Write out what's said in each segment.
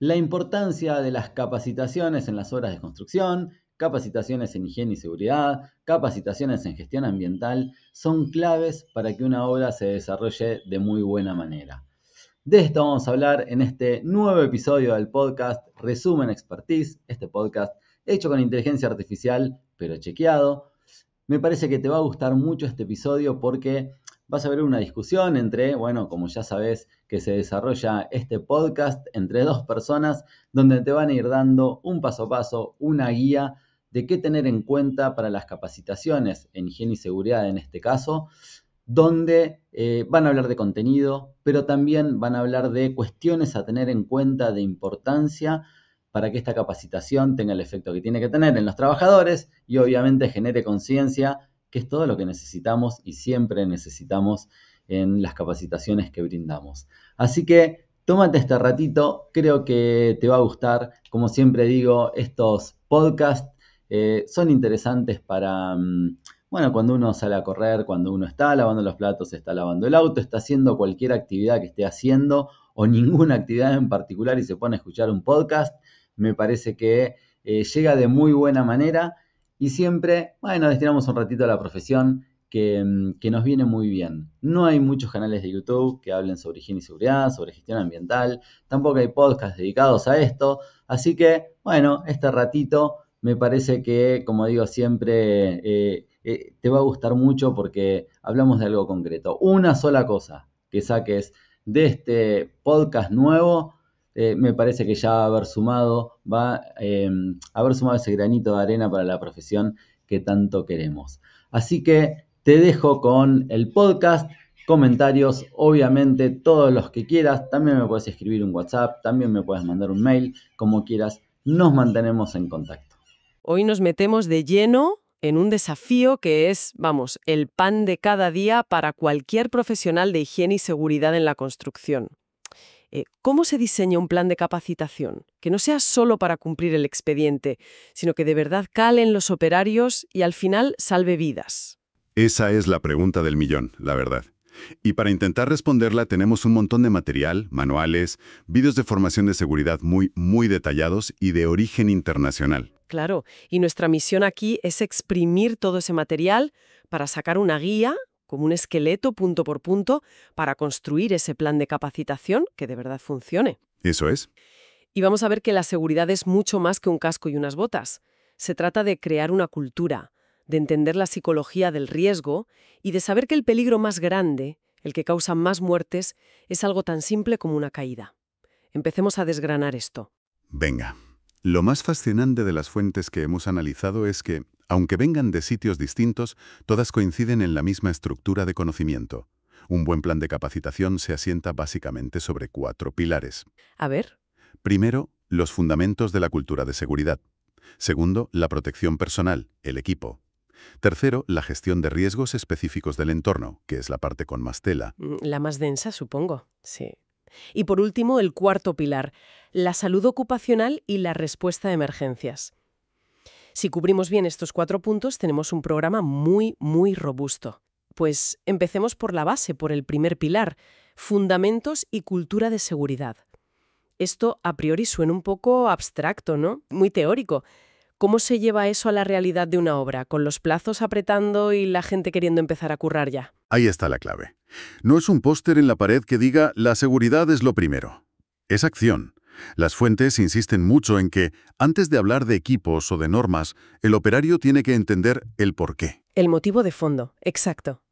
La importancia de las capacitaciones en las obras de construcción, capacitaciones en higiene y seguridad, capacitaciones en gestión ambiental, son claves para que una obra se desarrolle de muy buena manera. De esto vamos a hablar en este nuevo episodio del podcast Resumen Expertise, este podcast hecho con inteligencia artificial, pero chequeado. Me parece que te va a gustar mucho este episodio porque vas a ver una discusión entre, como ya sabes, que se desarrolla este podcast entre dos personas donde te van a ir dando un paso a paso, una guía de qué tener en cuenta para las capacitaciones en higiene y seguridad en este caso, donde van a hablar de contenido, pero también van a hablar de cuestiones a tener en cuenta de importancia para que esta capacitación tenga el efecto que tiene que tener en los trabajadores y obviamente genere conciencia, que es todo lo que necesitamos y siempre necesitamos en las capacitaciones que brindamos. Así que tómate este ratito, creo que te va a gustar. Como siempre digo, estos podcasts son interesantes para cuando uno sale a correr, cuando uno está lavando los platos, está lavando el auto, está haciendo cualquier actividad que esté haciendo o ninguna actividad en particular y se pone a escuchar un podcast, me parece que llega de muy buena manera y siempre, destinamos un ratito a la profesión que nos viene muy bien. No hay muchos canales de YouTube que hablen sobre higiene y seguridad, sobre gestión ambiental, tampoco hay podcasts dedicados a esto, así que, este ratito me parece que, como digo siempre, te va a gustar mucho porque hablamos de algo concreto. Una sola cosa que saques de este podcast nuevo, me parece que ya va a haber sumado ese granito de arena para la profesión que tanto queremos. Así que te dejo con el podcast, comentarios, obviamente todos los que quieras. También me puedes escribir un WhatsApp, también me puedes mandar un mail, como quieras. Nos mantenemos en contacto. Hoy nos metemos de lleno en un desafío que es, el pan de cada día para cualquier profesional de higiene y seguridad en la construcción. ¿Cómo se diseña un plan de capacitación? Que no sea solo para cumplir el expediente, sino que de verdad cale en los operarios y al final salve vidas. Esa es la pregunta del millón, la verdad. Y para intentar responderla tenemos un montón de material, manuales, vídeos de formación de seguridad muy detallados y de origen internacional. Claro, y nuestra misión aquí es exprimir todo ese material para sacar una guía, como un esqueleto punto por punto, para construir ese plan de capacitación que de verdad funcione. Eso es. Y vamos a ver que la seguridad es mucho más que un casco y unas botas. Se trata de crear una cultura, de entender la psicología del riesgo y de saber que el peligro más grande, el que causa más muertes, es algo tan simple como una caída. Empecemos a desgranar esto. Venga. Lo más fascinante de las fuentes que hemos analizado es que, aunque vengan de sitios distintos, todas coinciden en la misma estructura de conocimiento. Un buen plan de capacitación se asienta básicamente sobre 4 pilares. A ver. Primero, los fundamentos de la cultura de seguridad. Segundo, la protección personal, el equipo. Tercero, la gestión de riesgos específicos del entorno, que es la parte con más tela. La más densa, supongo, sí. Y por último, el cuarto pilar, la salud ocupacional y la respuesta a emergencias. Si cubrimos bien estos 4 puntos, tenemos un programa muy robusto. Pues empecemos por la base, por el primer pilar, fundamentos y cultura de seguridad. Esto a priori suena un poco abstracto, ¿no? Muy teórico. ¿Cómo se lleva eso a la realidad de una obra, con los plazos apretando y la gente queriendo empezar a currar ya? Ahí está la clave. No es un póster en la pared que diga «la seguridad es lo primero». Es acción. Las fuentes insisten mucho en que, antes de hablar de equipos o de normas, el operario tiene que entender el porqué. El motivo de fondo, exacto.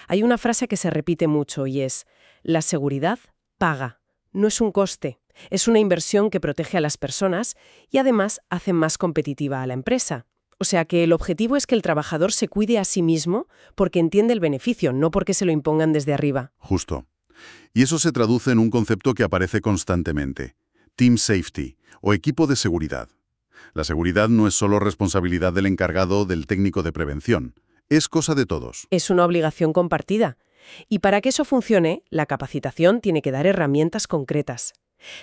Hay una frase que se repite mucho y es «la seguridad paga, no es un coste». Es una inversión que protege a las personas y además hace más competitiva a la empresa. O sea que el objetivo es que el trabajador se cuide a sí mismo porque entiende el beneficio, no porque se lo impongan desde arriba. Justo. Y eso se traduce en un concepto que aparece constantemente: Team Safety, o equipo de seguridad. La seguridad no es solo responsabilidad del encargado o del técnico de prevención. Es cosa de todos. Es una obligación compartida. Y para que eso funcione, la capacitación tiene que dar herramientas concretas.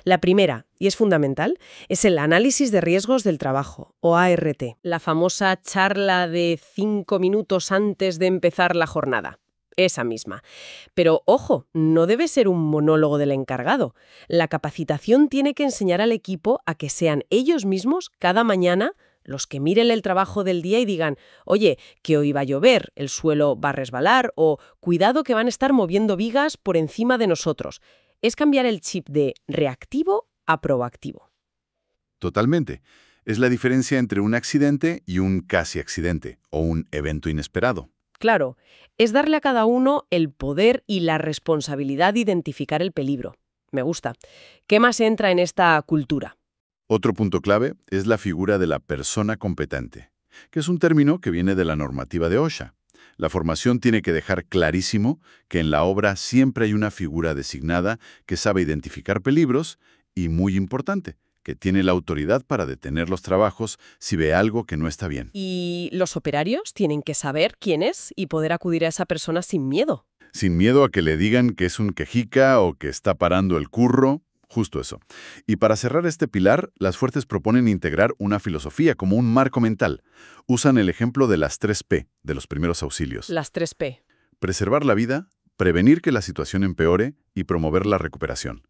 La primera, y es fundamental, es el análisis de riesgos del trabajo, o ART, la famosa charla de 5 minutos antes de empezar la jornada. esa misma. Pero, ojo, no debe ser un monólogo del encargado. La capacitación tiene que enseñar al equipo a que sean ellos mismos cada mañana los que miren el trabajo del día y digan, oye, que hoy va a llover, el suelo va a resbalar, o cuidado que van a estar moviendo vigas por encima de nosotros. Es cambiar el chip de reactivo a proactivo. Totalmente. Es la diferencia entre un accidente y un casi accidente, o un evento inesperado. Claro, es darle a cada uno el poder y la responsabilidad de identificar el peligro. Me gusta. ¿Qué más entra en esta cultura? Otro punto clave es la figura de la persona competente, que es un término que viene de la normativa de OSHA. La formación tiene que dejar clarísimo que en la obra siempre hay una figura designada que sabe identificar peligros y, muy importante, que tiene la autoridad para detener los trabajos si ve algo que no está bien. Y los operarios tienen que saber quién es y poder acudir a esa persona sin miedo. Sin miedo a que le digan que es un quejica o que está parando el curro, justo eso. Y para cerrar este pilar, las Fuertes proponen integrar una filosofía como un marco mental. Usan el ejemplo de las 3P, de los primeros auxilios. Las 3P. Preservar la vida, prevenir que la situación empeore y promover la recuperación.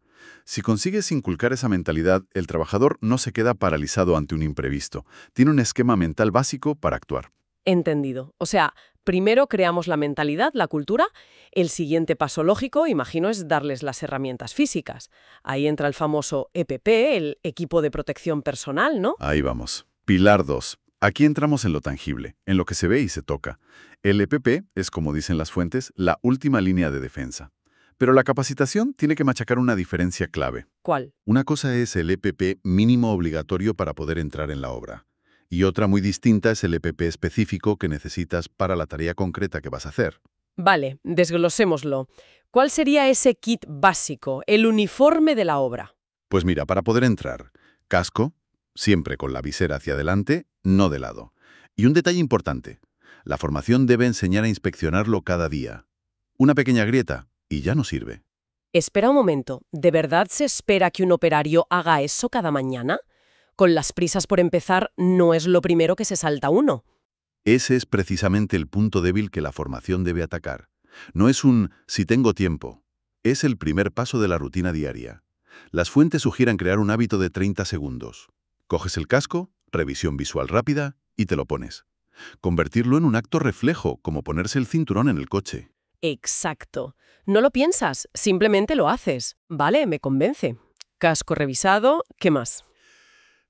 Si consigues inculcar esa mentalidad, el trabajador no se queda paralizado ante un imprevisto. Tiene un esquema mental básico para actuar. Entendido. O sea, primero creamos la mentalidad, la cultura. El siguiente paso lógico, imagino, es darles las herramientas físicas. Ahí entra el famoso EPP, el equipo de protección personal, ¿no? Ahí vamos. Pilar 2. Aquí entramos en lo tangible, en lo que se ve y se toca. El EPP es, como dicen las fuentes, la última línea de defensa. Pero la capacitación tiene que machacar una diferencia clave. ¿Cuál? Una cosa es el EPP mínimo obligatorio para poder entrar en la obra. Y otra muy distinta es el EPP específico que necesitas para la tarea concreta que vas a hacer. Vale, desglosémoslo. ¿Cuál sería ese kit básico, el uniforme de la obra? Pues mira, para poder entrar, casco, siempre con la visera hacia adelante, no de lado. Y un detalle importante, la formación debe enseñar a inspeccionarlo cada día. Una pequeña grieta, y ya no sirve. Espera un momento, ¿de verdad se espera que un operario haga eso cada mañana? Con las prisas por empezar, no es lo primero que se salta uno. Ese es precisamente el punto débil que la formación debe atacar. No es un «si tengo tiempo», es el primer paso de la rutina diaria. Las fuentes sugieren crear un hábito de 30 segundos. Coges el casco, revisión visual rápida y te lo pones. Convertirlo en un acto reflejo, como ponerse el cinturón en el coche. Exacto. No lo piensas, simplemente lo haces. Vale, me convence. Casco revisado, ¿qué más?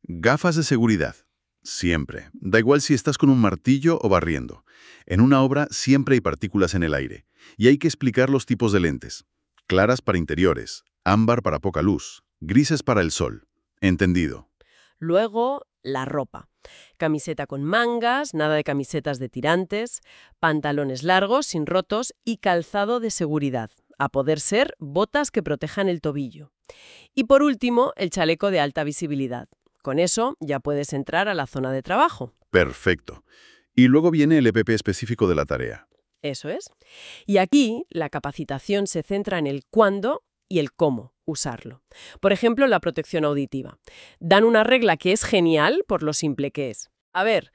Gafas de seguridad. Siempre. Da igual si estás con un martillo o barriendo. En una obra siempre hay partículas en el aire. Y hay que explicar los tipos de lentes. Claras para interiores, ámbar para poca luz, grises para el sol. Entendido. Luego, la ropa. Camiseta con mangas, nada de camisetas de tirantes, pantalones largos, sin rotos y calzado de seguridad. A poder ser, botas que protejan el tobillo. Y por último, el chaleco de alta visibilidad. Con eso ya puedes entrar a la zona de trabajo. Perfecto. Y luego viene el EPP específico de la tarea. Eso es. Y aquí la capacitación se centra en el cuándo y el cómo usarlo. Por ejemplo, la protección auditiva. Dan una regla que es genial por lo simple que es. A ver,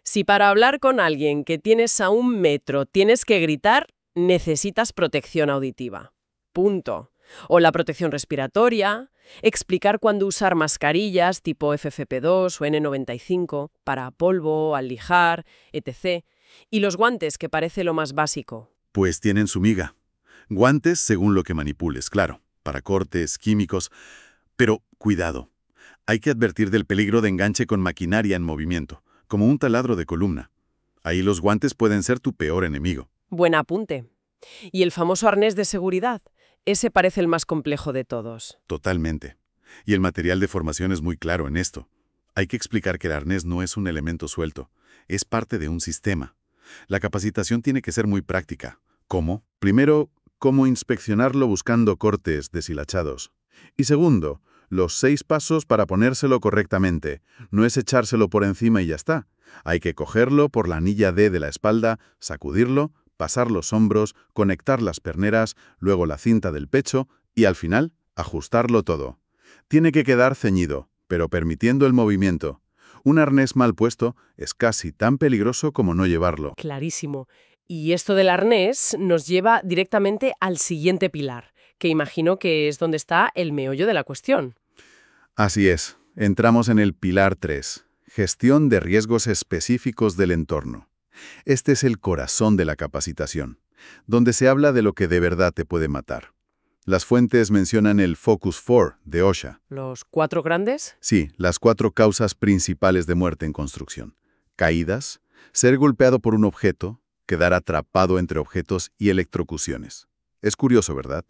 si para hablar con alguien que tienes a 1 metro tienes que gritar, necesitas protección auditiva. Punto. O la protección respiratoria, explicar cuándo usar mascarillas tipo FFP2 o N95 para polvo, al lijar, etc. Y los guantes, que parece lo más básico. Pues tienen su miga. Guantes según lo que manipules, claro, para cortes, químicos. Pero cuidado, hay que advertir del peligro de enganche con maquinaria en movimiento, como un taladro de columna. Ahí los guantes pueden ser tu peor enemigo. Buen apunte. Y el famoso arnés de seguridad. Ese parece el más complejo de todos. Totalmente. Y el material de formación es muy claro en esto. Hay que explicar que el arnés no es un elemento suelto, es parte de un sistema. La capacitación tiene que ser muy práctica. ¿Cómo? Primero, cómo inspeccionarlo buscando cortes deshilachados. Y segundo, los 6 pasos para ponérselo correctamente. No es echárselo por encima y ya está. Hay que cogerlo por la anilla D de la espalda, sacudirlo, pasar los hombros, conectar las perneras, luego la cinta del pecho y al final ajustarlo todo. Tiene que quedar ceñido, pero permitiendo el movimiento. Un arnés mal puesto es casi tan peligroso como no llevarlo. Clarísimo. Y esto del arnés nos lleva directamente al siguiente pilar, que imagino que es donde está el meollo de la cuestión. Así es. Entramos en el pilar 3, gestión de riesgos específicos del entorno. Este es el corazón de la capacitación, donde se habla de lo que de verdad te puede matar. Las fuentes mencionan el Focus 4 de OSHA. ¿Los 4 grandes? Sí, las 4 causas principales de muerte en construcción. Caídas, ser golpeado por un objeto, quedar atrapado entre objetos y electrocuciones. Es curioso, ¿verdad?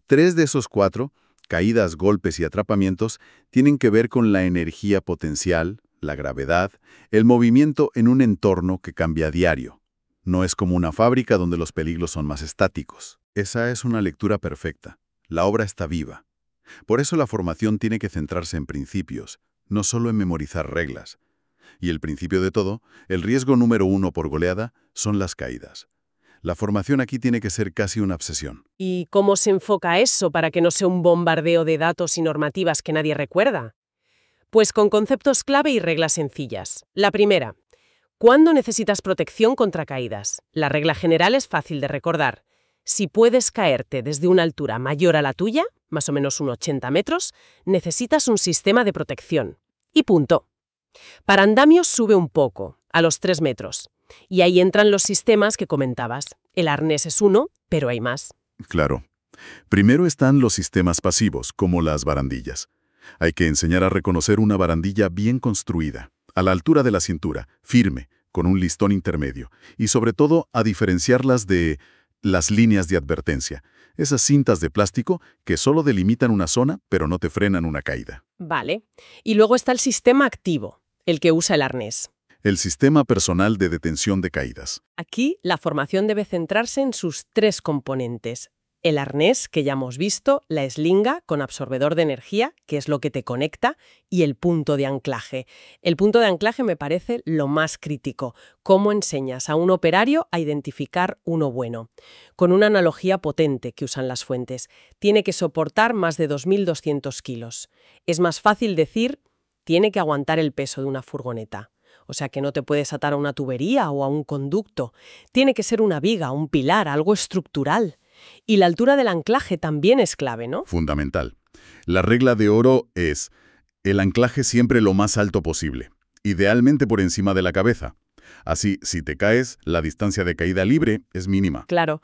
3 de esos 4, caídas, golpes y atrapamientos, tienen que ver con la energía potencial, la gravedad, el movimiento en un entorno que cambia a diario. No es como una fábrica donde los peligros son más estáticos. Esa es una lectura perfecta. La obra está viva. Por eso la formación tiene que centrarse en principios, no solo en memorizar reglas. Y el principio de todo, el riesgo número 1 por goleada, son las caídas. La formación aquí tiene que ser casi una obsesión. ¿Y cómo se enfoca eso para que no sea un bombardeo de datos y normativas que nadie recuerda? Pues con conceptos clave y reglas sencillas. La primera, ¿cuándo necesitas protección contra caídas? La regla general es fácil de recordar. Si puedes caerte desde una altura mayor a la tuya, más o menos unos 80 metros, necesitas un sistema de protección. Y punto. Para andamios sube un poco, a los 3 metros. Y ahí entran los sistemas que comentabas. El arnés es uno, pero hay más. Claro. Primero están los sistemas pasivos, como las barandillas. Hay que enseñar a reconocer una barandilla bien construida, a la altura de la cintura, firme, con un listón intermedio, y sobre todo a diferenciarlas de las líneas de advertencia, esas cintas de plástico que solo delimitan una zona, pero no te frenan una caída. Vale. Y luego está el sistema activo, el que usa el arnés. El sistema personal de detención de caídas. Aquí la formación debe centrarse en sus 3 componentes. El arnés, que ya hemos visto, la eslinga con absorbedor de energía, que es lo que te conecta, y el punto de anclaje. El punto de anclaje me parece lo más crítico. ¿Cómo enseñas a un operario a identificar uno bueno? Con una analogía potente que usan las fuentes. Tiene que soportar más de 2.200 kilos. Es más fácil decir, tiene que aguantar el peso de una furgoneta. O sea que no te puedes atar a una tubería o a un conducto. Tiene que ser una viga, un pilar, algo estructural. Y la altura del anclaje también es clave, ¿no? Fundamental. La regla de oro es el anclaje siempre lo más alto posible, idealmente por encima de la cabeza. Así, si te caes, la distancia de caída libre es mínima. Claro.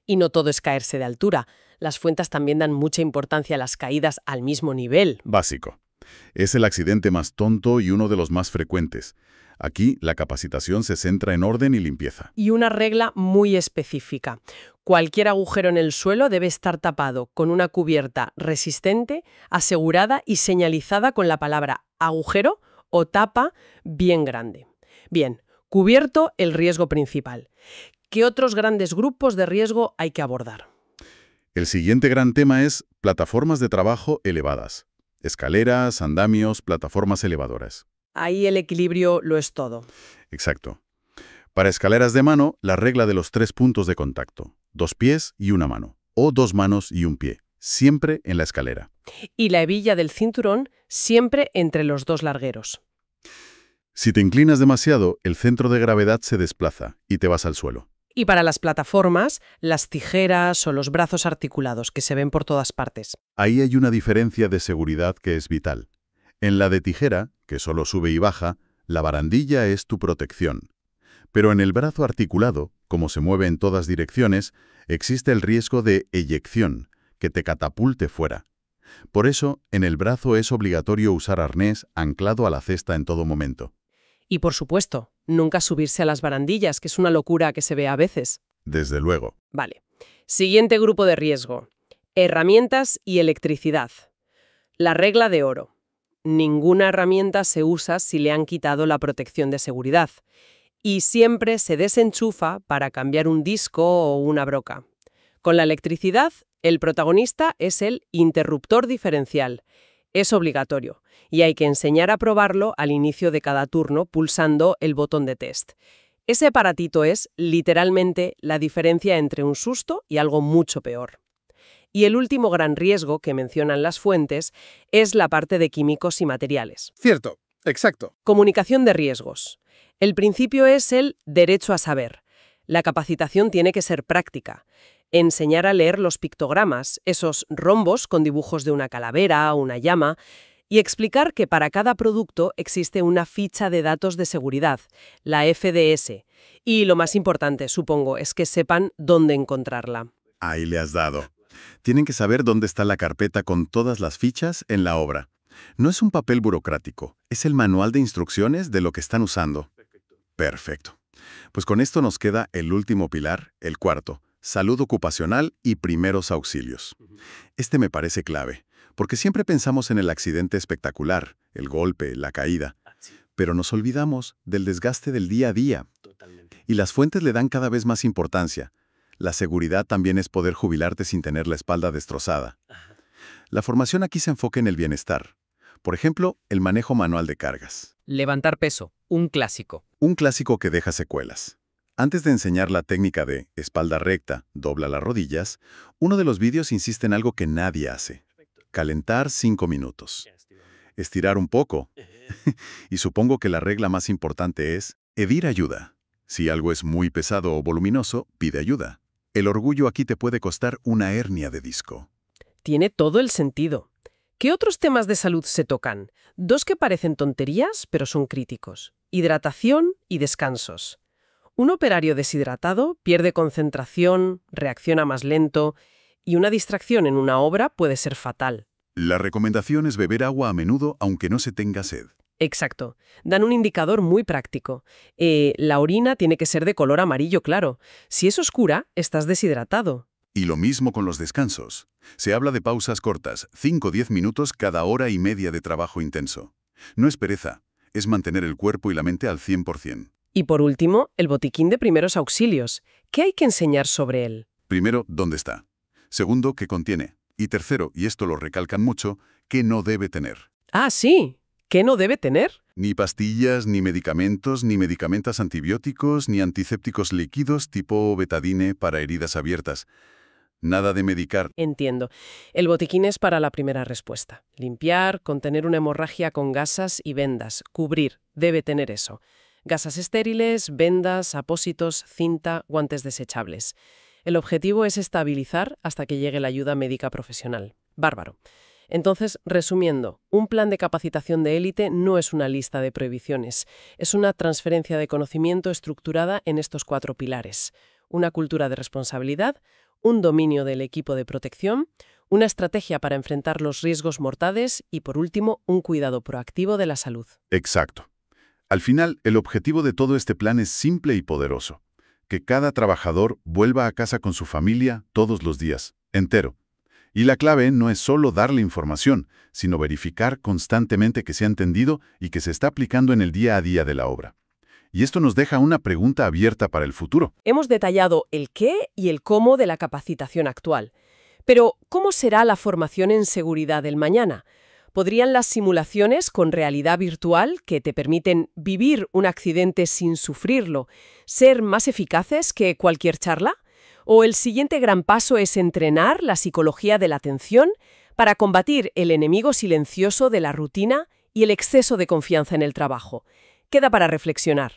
Y no todo es caerse de altura. Las fuentes también dan mucha importancia a las caídas al mismo nivel. Básico. Es el accidente más tonto y uno de los más frecuentes. Aquí, la capacitación se centra en orden y limpieza. Y una regla muy específica. Cualquier agujero en el suelo debe estar tapado con una cubierta resistente, asegurada y señalizada con la palabra agujero o tapa bien grande. Bien, cubierto el riesgo principal. ¿Qué otros grandes grupos de riesgo hay que abordar? El siguiente gran tema es plataformas de trabajo elevadas. Escaleras, andamios, plataformas elevadoras. Ahí el equilibrio lo es todo. Exacto. Para escaleras de mano, la regla de los 3 puntos de contacto. 2 pies y una mano. O 2 manos y un pie. Siempre en la escalera. Y la hebilla del cinturón siempre entre los 2 largueros. Si te inclinas demasiado, el centro de gravedad se desplaza y te vas al suelo. Y para las plataformas, las tijeras o los brazos articulados que se ven por todas partes. Ahí hay una diferencia de seguridad que es vital. En la de tijera, que solo sube y baja, la barandilla es tu protección. Pero en el brazo articulado, como se mueve en todas direcciones, existe el riesgo de eyección, que te catapulte fuera. Por eso, en el brazo es obligatorio usar arnés anclado a la cesta en todo momento. Y por supuesto, nunca subirse a las barandillas, que es una locura que se ve a veces. Desde luego. Vale. Siguiente grupo de riesgo. Herramientas y electricidad. La regla de oro. Ninguna herramienta se usa si le han quitado la protección de seguridad. Y siempre se desenchufa para cambiar un disco o una broca. Con la electricidad, el protagonista es el interruptor diferencial. Es obligatorio y hay que enseñar a probarlo al inicio de cada turno pulsando el botón de test. Ese aparatito es, literalmente, la diferencia entre un susto y algo mucho peor. Y el último gran riesgo que mencionan las fuentes es la parte de químicos y materiales. Cierto, exacto. Comunicación de riesgos. El principio es el derecho a saber. La capacitación tiene que ser práctica. Enseñar a leer los pictogramas, esos rombos con dibujos de una calavera, una llama, y explicar que para cada producto existe una ficha de datos de seguridad, la FDS. Y lo más importante, supongo, es que sepan dónde encontrarla. Ahí le has dado. Tienen que saber dónde está la carpeta con todas las fichas en la obra. No es un papel burocrático, es el manual de instrucciones de lo que están usando. Perfecto. Pues con esto nos queda el último pilar, el cuarto, salud ocupacional y primeros auxilios. Este me parece clave, porque siempre pensamos en el accidente espectacular, el golpe, la caída, pero nos olvidamos del desgaste del día a día. Y las fuentes le dan cada vez más importancia. La seguridad también es poder jubilarte sin tener la espalda destrozada. La formación aquí se enfoca en el bienestar. Por ejemplo, el manejo manual de cargas. Levantar peso, un clásico. Un clásico que deja secuelas. Antes de enseñar la técnica de espalda recta, dobla las rodillas, uno de los vídeos insiste en algo que nadie hace. Calentar 5 minutos. Estirar un poco. Y supongo que la regla más importante es pedir ayuda. Si algo es muy pesado o voluminoso, pide ayuda. El orgullo aquí te puede costar una hernia de disco. Tiene todo el sentido. ¿Qué otros temas de salud se tocan? Dos que parecen tonterías, pero son críticos. Hidratación y descansos. Un operario deshidratado pierde concentración, reacciona más lento, y una distracción en una obra puede ser fatal. La recomendación es beber agua a menudo aunque no se tenga sed. Exacto. Dan un indicador muy práctico. La orina tiene que ser de color amarillo claro. Si es oscura, estás deshidratado. Y lo mismo con los descansos. Se habla de pausas cortas, 5 o 10 minutos cada hora y media de trabajo intenso. No es pereza, es mantener el cuerpo y la mente al 100%. Y por último, el botiquín de primeros auxilios. ¿Qué hay que enseñar sobre él? Primero, ¿dónde está? Segundo, ¿qué contiene? Y tercero, y esto lo recalcan mucho, ¿qué no debe tener? Ah, sí. ¿Qué no debe tener? Ni pastillas, ni medicamentos, ni medicamentos antibióticos, ni antisépticos líquidos tipo betadine para heridas abiertas. Nada de medicar. Entiendo. El botiquín es para la primera respuesta. Limpiar, contener una hemorragia con gasas y vendas. Cubrir. Debe tener eso. Gasas estériles, vendas, apósitos, cinta, guantes desechables. El objetivo es estabilizar hasta que llegue la ayuda médica profesional. Bárbaro. Entonces, resumiendo, un plan de capacitación de élite no es una lista de prohibiciones, es una transferencia de conocimiento estructurada en estos 4 pilares. Una cultura de responsabilidad, un dominio del equipo de protección, una estrategia para enfrentar los riesgos mortales y, por último, un cuidado proactivo de la salud. Exacto. Al final, el objetivo de todo este plan es simple y poderoso. Que cada trabajador vuelva a casa con su familia todos los días, entero. Y la clave no es solo darle información, sino verificar constantemente que se ha entendido y que se está aplicando en el día a día de la obra. Y esto nos deja una pregunta abierta para el futuro. Hemos detallado el qué y el cómo de la capacitación actual. Pero, ¿cómo será la formación en seguridad del mañana? ¿Podrían las simulaciones con realidad virtual, que te permiten vivir un accidente sin sufrirlo, ser más eficaces que cualquier charla? ¿O el siguiente gran paso es entrenar la psicología de la atención para combatir el enemigo silencioso de la rutina y el exceso de confianza en el trabajo? Queda para reflexionar.